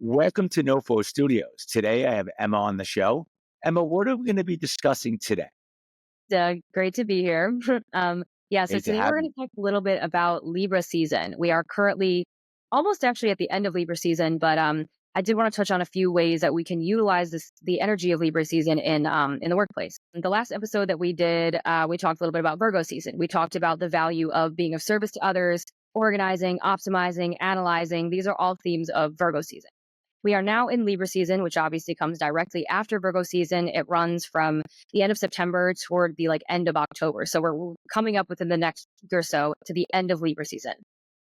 Welcome to NoFo Studios. Today I have Emma on the show. Emma, what are we going to be discussing today? Great to be here. So Great to today we're have going you. to talk a little bit about Libra season. We are currently almost actually at the end of Libra season, but I did want to touch on a few ways that we can utilize the energy of Libra season in the workplace. In the last episode that we did, we talked a little bit about Virgo season. We talked about the value of being of service to others, organizing, optimizing, analyzing. These are all themes of Virgo season. We are now in Libra season, which obviously comes directly after Virgo season. It runs from the end of September toward the end of October. So we're coming up within the next week or so to the end of Libra season.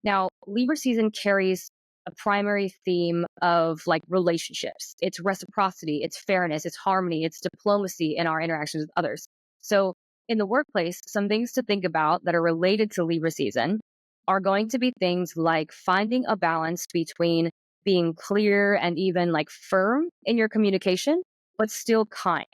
Now, Libra season carries a primary theme of relationships. It's reciprocity, it's fairness, it's harmony, it's diplomacy in our interactions with others. So in the workplace, some things to think about that are related to Libra season are going to be things like finding a balance between being clear and even firm in your communication, but still kind,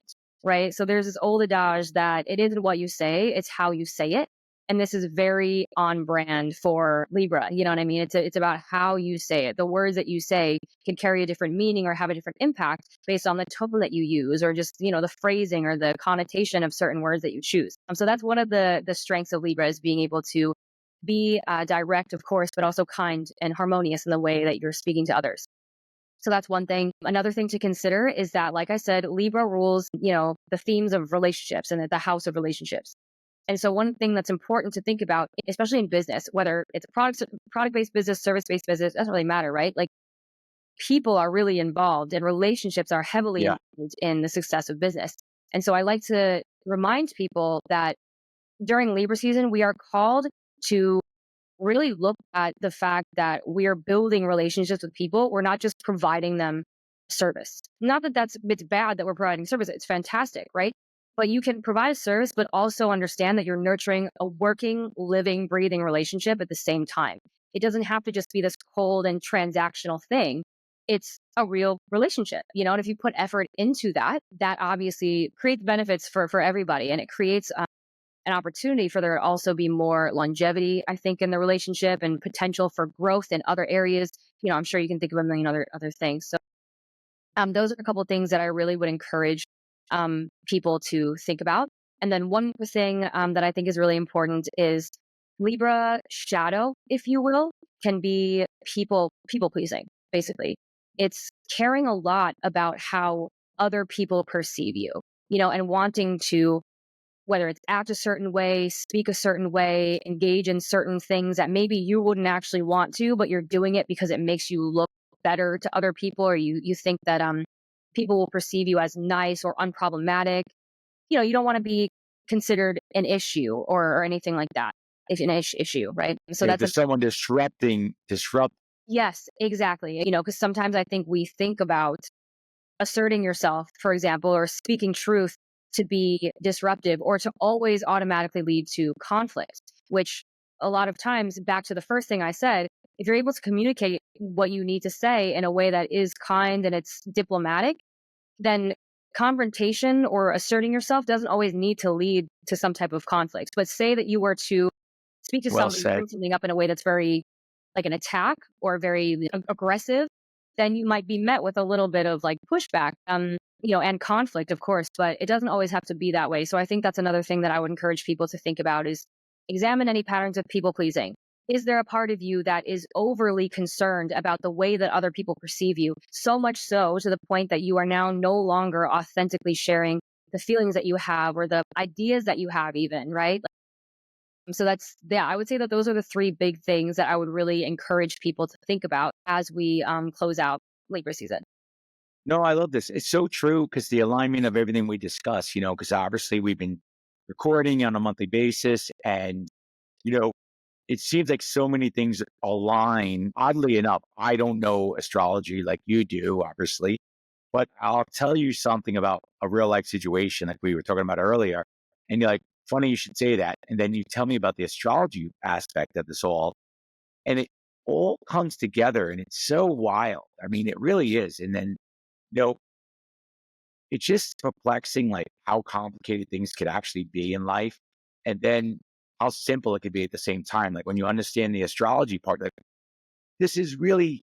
right? So there's this old adage that it isn't what you say, it's how you say it. And this is very on brand for Libra. You know what I mean? It's about how you say it. The words that you say can carry a different meaning or have a different impact based on the tone that you use or just, the phrasing or the connotation of certain words that you choose. So that's one of the strengths of Libra is being able to be direct, of course, but also kind and harmonious in the way that you're speaking to others. So that's one thing. Another thing to consider is that, like I said, Libra rules, the themes of relationships and the house of relationships. And so one thing that's important to think about, especially in business, whether it's a product-based business, service-based business, doesn't really matter, right? People are really involved and relationships are heavily Yeah. involved in the success of business. And so I like to remind people that during Libra season, we are called to really look at the fact that we are building relationships with people. We're not just providing them service. Not that it's bad that we're providing service. It's fantastic, right? But you can provide a service, but also understand that you're nurturing a working, living, breathing relationship at the same time. It doesn't have to just be this cold and transactional thing. It's a real relationship, and if you put effort into that, that obviously creates benefits for everybody. And it creates an opportunity for there to also be more longevity, I think, in the relationship and potential for growth in other areas. I'm sure you can think of a million other things. So those are a couple of things that I really would encourage people to think about. And then one thing that I think is really important is Libra shadow, if you will, can be people pleasing, basically. It's caring a lot about how other people perceive you, and wanting to, whether it's act a certain way, speak a certain way, engage in certain things that maybe you wouldn't actually want to, but you're doing it because it makes you look better to other people, or you think that people will perceive you as nice or unproblematic. You don't want to be considered an issue or anything like that. If an issue, right? So If that's there's someone disrupt. yes, exactly. Because sometimes I think we think about asserting yourself, for example, or speaking truth to be disruptive or to always automatically lead to conflict, which a lot of times, back to the first thing I said, if you're able to communicate what you need to say in a way that is kind and it's diplomatic, then confrontation or asserting yourself doesn't always need to lead to some type of conflict. But say that you were to speak to Well somebody, said. bring something up in a way that's very like an attack or very aggressive, then you might be met with a little bit of pushback, and conflict, of course, but it doesn't always have to be that way. So I think that's another thing that I would encourage people to think about is examine any patterns of people pleasing. Is there a part of you that is overly concerned about the way that other people perceive you? So much so to the point that you are now no longer authentically sharing the feelings that you have or the ideas that you have even, right? So I would say that those are the three big things that I would really encourage people to think about as we close out Libra season. No, I love this. It's so true because the alignment of everything we discuss, because obviously we've been recording on a monthly basis and, you know, it seems like so many things align. Oddly enough, I don't know astrology like you do, obviously, but I'll tell you something about a real life situation like we were talking about earlier. And you're like, funny you should say that. And then you tell me about the astrology aspect of this all. And it all comes together and it's so wild. I mean, it really is. And then, you know, it's just perplexing, like how complicated things could actually be in life. And then how simple it could be at the same time. Like when you understand the astrology part, like this is really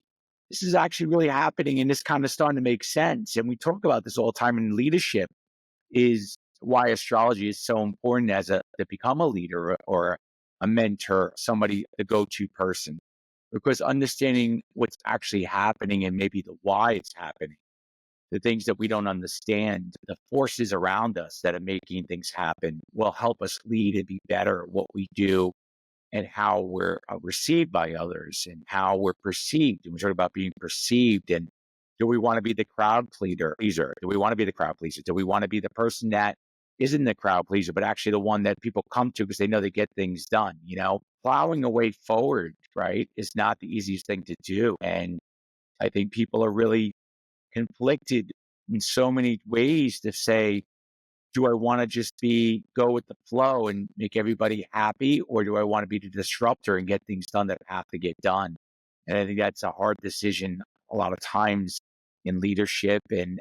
this is actually really happening and this kind of starting to make sense. And we talk about this all the time in leadership is why astrology is so important as a to become a leader or a mentor, somebody, the go-to person. Because understanding what's actually happening and maybe the why it's happening, the things that we don't understand, the forces around us that are making things happen will help us lead and be better at what we do and how we're received by others and how we're perceived. And we talk about being perceived. And do we want to be the crowd pleaser? Do we want to be the crowd pleaser? Do we want to be the person that isn't the crowd pleaser, but actually the one that people come to because they know they get things done? Plowing a way forward, right, is not the easiest thing to do. And I think people are really conflicted in so many ways to say, do I want to just go with the flow and make everybody happy, or do I want to be the disruptor and get things done that have to get done? And I think that's a hard decision a lot of times in leadership and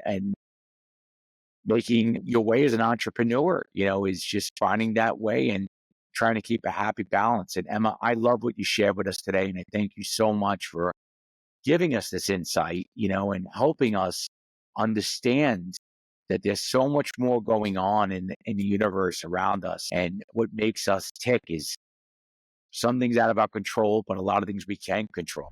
making your way as an entrepreneur, is just finding that way and trying to keep a happy balance. And Emma, I love what you shared with us today. And I thank you so much for giving us this insight, and helping us understand that there's so much more going on in the universe around us. And what makes us tick is some things out of our control, but a lot of things we can control.